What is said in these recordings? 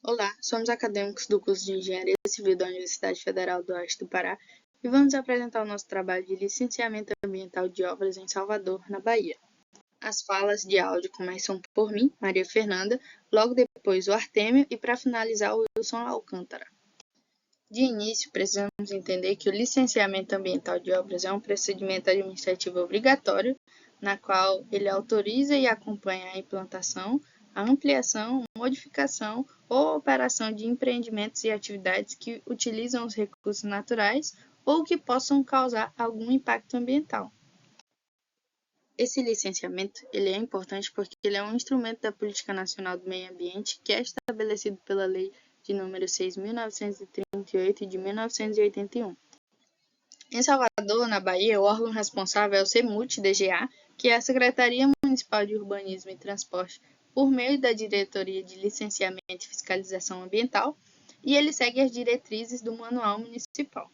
Olá, somos acadêmicos do curso de Engenharia Civil da Universidade Federal do Oeste do Pará e vamos apresentar o nosso trabalho de licenciamento ambiental de obras em Salvador, na Bahia. As falas de áudio começam por mim, Maria Fernanda, logo depois o Artêmio e, para finalizar, o Wilson Alcântara. De início, precisamos entender que o licenciamento ambiental de obras é um procedimento administrativo obrigatório, na qual ele autoriza e acompanha a implantação, a ampliação, modificação ou operação de empreendimentos e atividades que utilizam os recursos naturais ou que possam causar algum impacto ambiental. Esse licenciamento ele é importante porque ele é um instrumento da Política Nacional do Meio Ambiente que é estabelecido pela Lei de número 6.938 de 1981. Em Salvador, na Bahia, o órgão responsável é o CEMUT-DGA, que é a Secretaria Municipal de Urbanismo e Transporte, por meio da Diretoria de Licenciamento e Fiscalização Ambiental, e ele segue as diretrizes do Manual Municipal.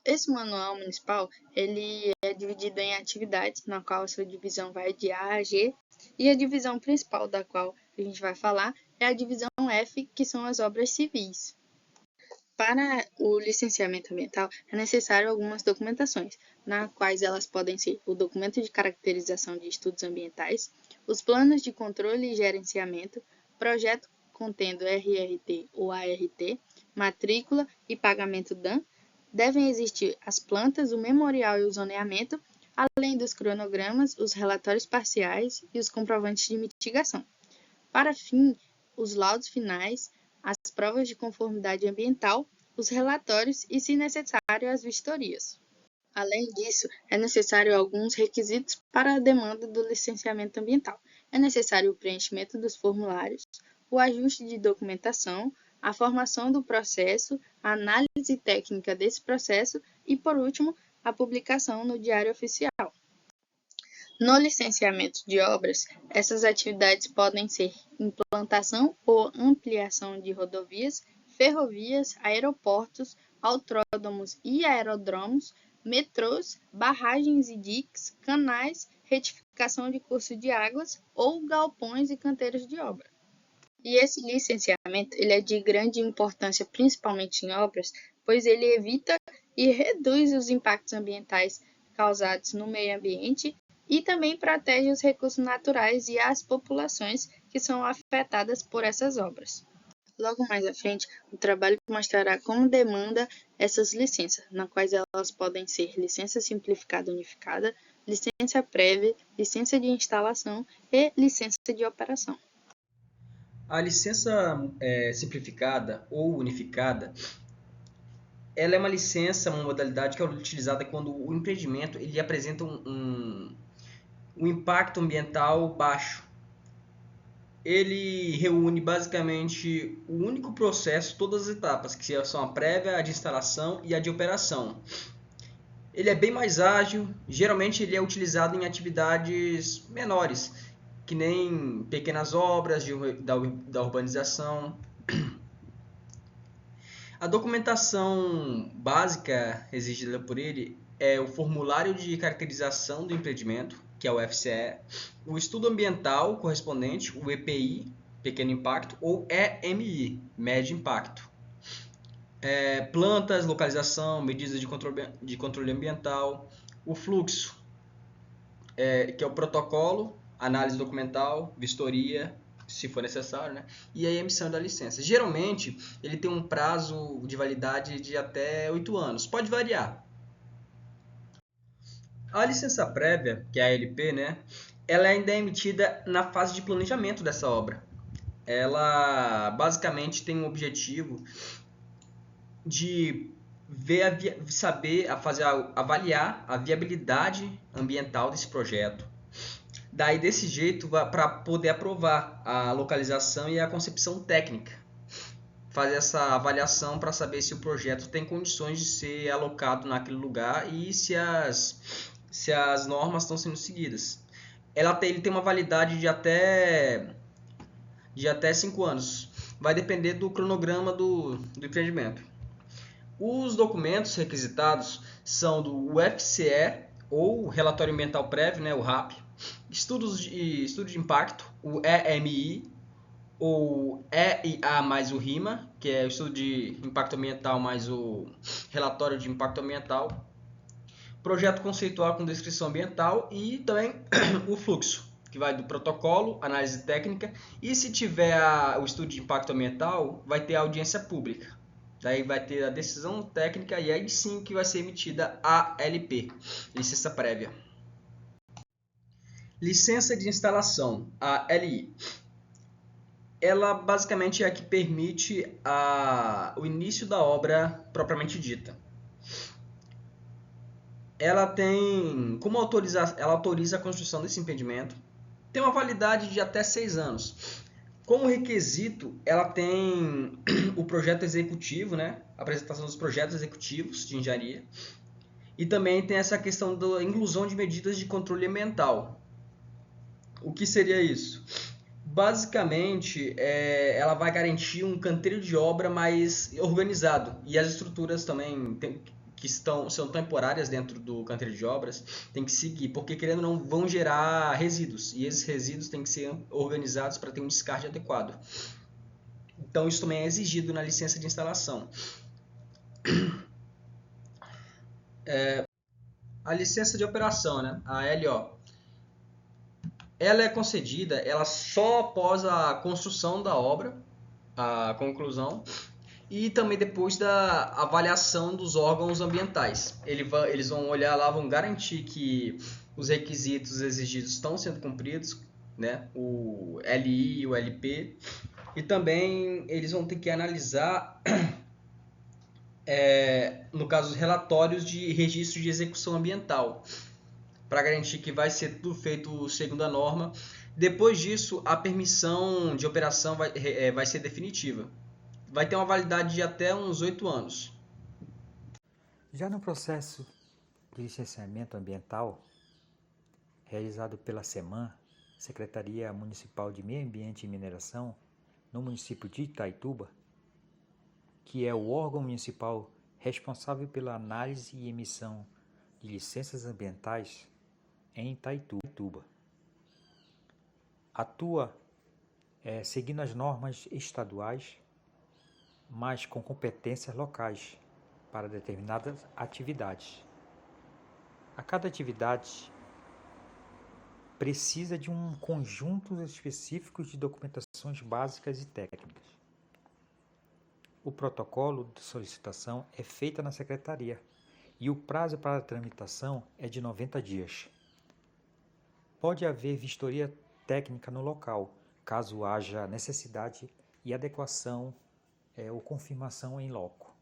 Esse manual municipal ele é dividido em atividades, na qual essa divisão vai de A a G, e a divisão principal da qual a gente vai falar é a divisão F, que são as obras civis. Para o licenciamento ambiental, é necessário algumas documentações, nas quais elas podem ser o documento de caracterização de estudos ambientais, os planos de controle e gerenciamento, projeto contendo RRT ou ART, matrícula e pagamento DAN. Devem existir as plantas, o memorial e o zoneamento, além dos cronogramas, os relatórios parciais e os comprovantes de mitigação. Para fim, os laudos finais, as provas de conformidade ambiental, os relatórios e, se necessário, as vistorias. Além disso, é necessário alguns requisitos para a demanda do licenciamento ambiental. É necessário o preenchimento dos formulários, o ajuste de documentação, a formação do processo, a análise técnica desse processo e, por último, a publicação no Diário Oficial. No licenciamento de obras, essas atividades podem ser implantação ou ampliação de rodovias, ferrovias, aeroportos, autródromos e aerodromos, metrôs, barragens e diques, canais, retificação de curso de águas ou galpões e canteiros de obra. E esse licenciamento ele é de grande importância, principalmente em obras, pois ele evita e reduz os impactos ambientais causados no meio ambiente e também protege os recursos naturais e as populações que são afetadas por essas obras. Logo mais à frente, o trabalho mostrará como demanda essas licenças, nas quais elas podem ser licença simplificada unificada, licença prévia, licença de instalação e licença de operação. A licença simplificada ou unificada, ela é uma licença, uma modalidade que é utilizada quando o empreendimento ele apresenta um impacto ambiental baixo. Ele reúne basicamente o único processo, todas as etapas, que são a prévia, a de instalação e a de operação. Ele é bem mais ágil, geralmente ele é utilizado em atividades menores, que nem pequenas obras da urbanização. A documentação básica exigida por ele é o formulário de caracterização do empreendimento, que é o FCE, o estudo ambiental correspondente, o EPI, pequeno impacto, ou EMI, médio impacto. Plantas, localização, medidas de controle ambiental, o fluxo, que é o protocolo, análise documental, vistoria, se for necessário, né? E a emissão da licença. Geralmente, ele tem um prazo de validade de até 8 anos. Pode variar. A licença prévia, que é a LP, né? Ela ainda é emitida na fase de planejamento dessa obra. Ela basicamente tem um objetivo de avaliar a viabilidade ambiental desse projeto. Daí, desse jeito, para poder aprovar a localização e a concepção técnica. Fazer essa avaliação para saber se o projeto tem condições de ser alocado naquele lugar e se as normas estão sendo seguidas. Ele tem uma validade de até 5 anos. Vai depender do cronograma do empreendimento. Os documentos requisitados são do UFCE, ou Relatório Ambiental Prévio, né, o RAP, estudo de impacto, o EMI, o EIA mais o RIMA, que é o estudo de impacto ambiental mais o relatório de impacto ambiental, projeto conceitual com descrição ambiental e também o fluxo, que vai do protocolo, análise técnica, e se tiver o estudo de impacto ambiental, vai ter a audiência pública. Daí vai ter a decisão técnica e aí sim que vai ser emitida a LP, licença prévia. Licença de instalação, a LI. Ela basicamente é a que permite o início da obra propriamente dita. Ela tem como ela autoriza a construção desse empreendimento. Tem uma validade de até 6 anos. Como requisito, ela tem o projeto executivo, né? A apresentação dos projetos executivos de engenharia. E também tem essa questão da inclusão de medidas de controle ambiental. O que seria isso? Basicamente, ela vai garantir um canteiro de obra mais organizado. E as estruturas também são temporárias dentro do canteiro de obras tem que seguir, porque querendo ou não vão gerar resíduos. E esses resíduos têm que ser organizados para ter um descarte adequado. Então isso também é exigido na licença de instalação. A licença de operação, né? A LO. Ela é concedida só após a construção da obra, a conclusão, e também depois da avaliação dos órgãos ambientais. Eles vão olhar lá, vão garantir que os requisitos exigidos estão sendo cumpridos, né? O LI e o LP. E também eles vão ter que analisar, no caso, os relatórios de registro de execução ambiental, para garantir que vai ser tudo feito segundo a norma. Depois disso, a permissão de operação vai ser definitiva. Vai ter uma validade de até uns 8 anos. Já no processo de licenciamento ambiental, realizado pela SEMAN, Secretaria Municipal de Meio Ambiente e Mineração, no município de Itaituba, que é o órgão municipal responsável pela análise e emissão de licenças ambientais em Itaituba. Atua seguindo as normas estaduais, mas com competências locais para determinadas atividades. A cada atividade precisa de um conjunto específico de documentações básicas e técnicas. O protocolo de solicitação é feito na secretaria e o prazo para a tramitação é de 90 dias. Pode haver vistoria técnica no local, caso haja necessidade e adequação ou confirmação em loco.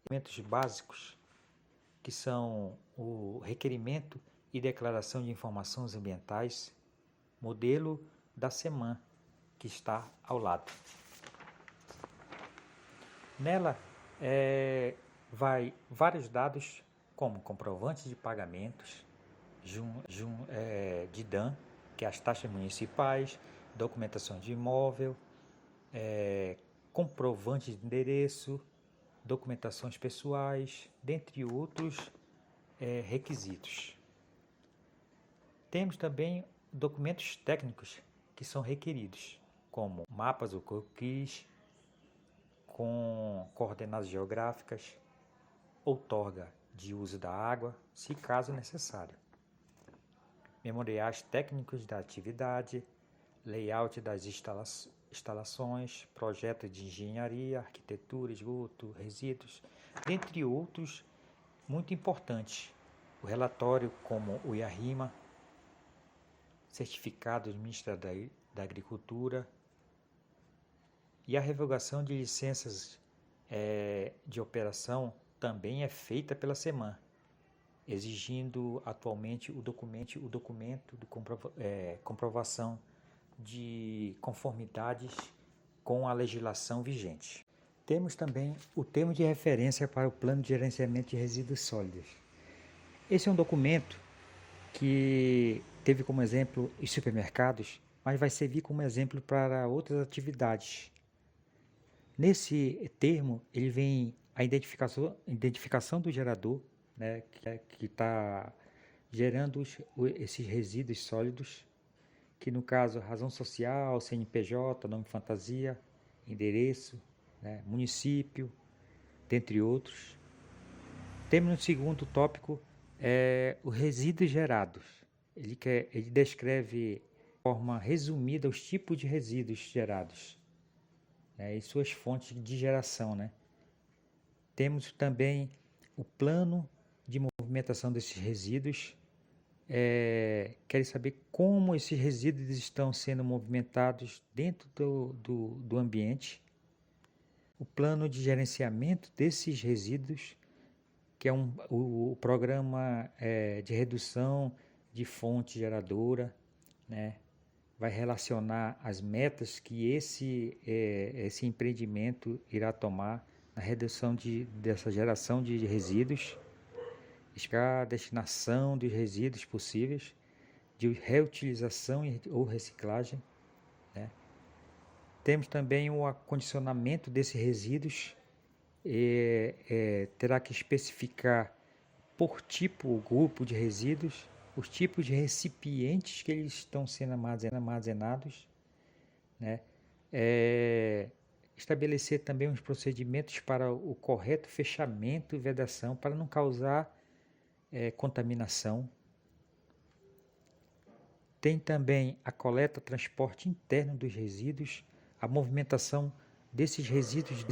Documentos básicos, que são o requerimento e declaração de informações ambientais, modelo da SEMAN, que está ao lado. Nela vai vários dados, como comprovantes de pagamentos de DAN, que é as taxas municipais, documentação de imóvel, comprovante de endereço, documentações pessoais, dentre outros requisitos. Temos também documentos técnicos que são requeridos, como mapas ou croquis, com coordenadas geográficas, outorga de uso da água, se caso necessário. Memoriais técnicos da atividade, layout das instalações, projeto de engenharia, arquitetura, esgoto, resíduos, dentre outros muito importantes. O relatório como o IARIMA, certificado do Ministério da Agricultura, e a revogação de licenças de operação também é feita pela SEMAN, exigindo atualmente o documento de comprovação de conformidades com a legislação vigente. Temos também o termo de referência para o Plano de Gerenciamento de Resíduos Sólidos. Esse é um documento que teve como exemplo os supermercados, mas vai servir como exemplo para outras atividades. Nesse termo, ele vem a identificação do gerador, né, que está gerando esses resíduos sólidos, que no caso razão social, CNPJ, nome fantasia, endereço, né, município, dentre outros. Temos no segundo tópico os resíduos gerados. Ele descreve de forma resumida os tipos de resíduos gerados, né, e suas fontes de geração, né? Temos também o plano de movimentação desses resíduos. Quer saber como esses resíduos estão sendo movimentados dentro do ambiente. O plano de gerenciamento desses resíduos, que é o programa de redução de fonte geradora, né? Vai relacionar as metas que esse empreendimento irá tomar na redução dessa geração de resíduos, a destinação dos resíduos possíveis, de reutilização ou reciclagem, né? Temos também o acondicionamento desses resíduos, terá que especificar por tipo ou grupo de resíduos, os tipos de recipientes que eles estão sendo armazenados, né? Estabelecer também os procedimentos para o correto fechamento e vedação para não causar contaminação. Tem também a coleta, transporte interno dos resíduos, a movimentação desses resíduos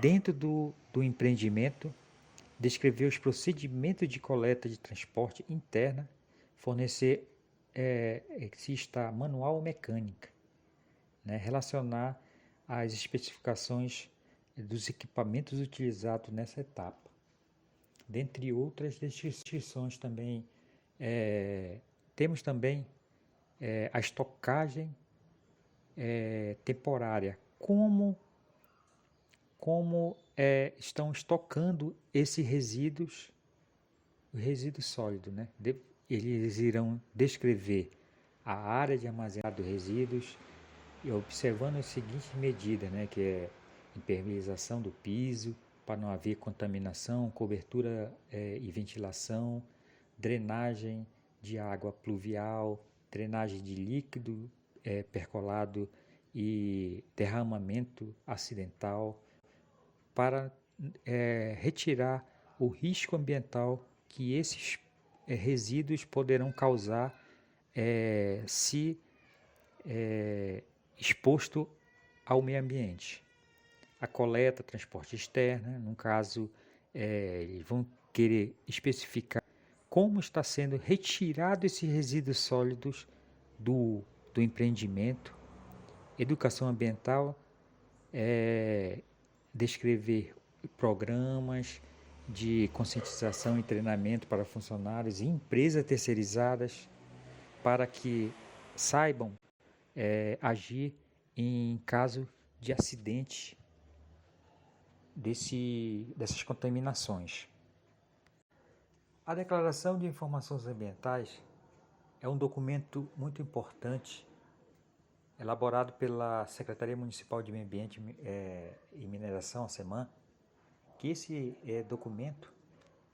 dentro do empreendimento, descrever os procedimentos de coleta de transporte interna, fornecer se está manual ou mecânica, né? Relacionar as especificações dos equipamentos utilizados nessa etapa. Dentre outras descrições também, temos também a estocagem temporária, como estão estocando esses resíduos, o resíduo sólido, né? Eles irão descrever a área de armazenamento dos resíduos e observando as seguintes medidas, né? Que é impermeabilização do piso, para não haver contaminação, cobertura e ventilação, drenagem de água pluvial, drenagem de líquido percolado e derramamento acidental, para retirar o risco ambiental que esses resíduos poderão causar se exposto ao meio ambiente. A coleta, transporte externo, no caso, eles vão querer especificar como está sendo retirado esses resíduos sólidos do empreendimento. Educação ambiental, descrever programas de conscientização e treinamento para funcionários e empresas terceirizadas para que saibam agir em caso de acidente dessas contaminações. A Declaração de Informações Ambientais é um documento muito importante elaborado pela Secretaria Municipal de Meio Ambiente e Mineração, a SEMAN, que esse documento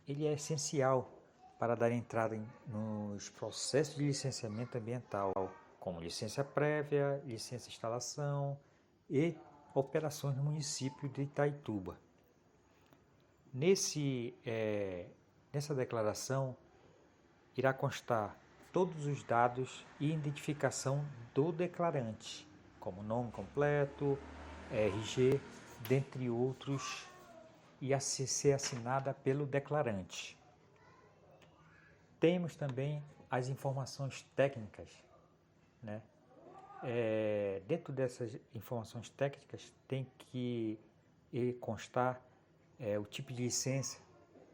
ele é essencial para dar entrada nos processos de licenciamento ambiental, como licença prévia, licença de instalação e operações no município de Itaituba. Nessa declaração irá constar todos os dados e identificação do declarante, como nome completo, RG, dentre outros, e a ser assinada pelo declarante. Temos também as informações técnicas, né? Dentro dessas informações técnicas tem que constar o tipo de licença,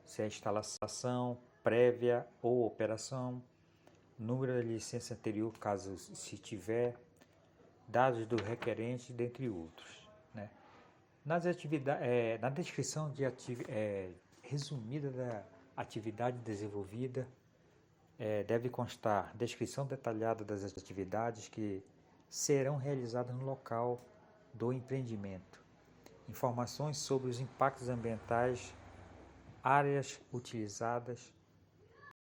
se é instalação prévia ou operação, número da licença anterior, caso se tiver, dados do requerente, dentre outros, né? Na descrição resumida da atividade desenvolvida, deve constar descrição detalhada das atividades que serão realizadas no local do empreendimento, informações sobre os impactos ambientais, áreas utilizadas,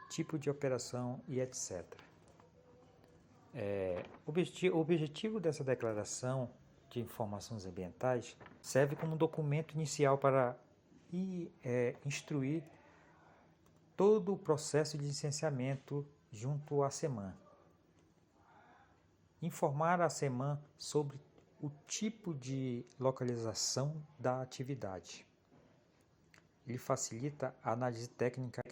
tipo de operação e etc. O objetivo dessa declaração de informações ambientais serve como documento inicial para instruir todo o processo de licenciamento junto à SEMAN. Informar a SEMAN sobre o tipo de localização da atividade. Ele facilita a análise técnica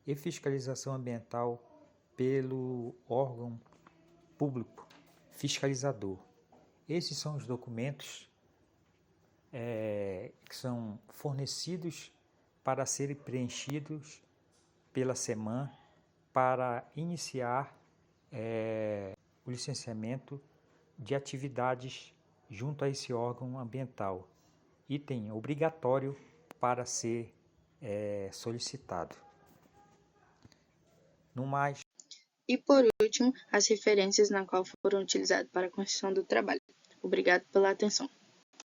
e fiscalização ambiental pelo órgão público fiscalizador. Esses são os documentos que são fornecidos para serem preenchidos pela SEMAN para iniciar o licenciamento de atividades junto a esse órgão ambiental. Item obrigatório para ser solicitado. No mais. E por último, as referências na qual foram utilizadas para a construção do trabalho. Obrigado pela atenção.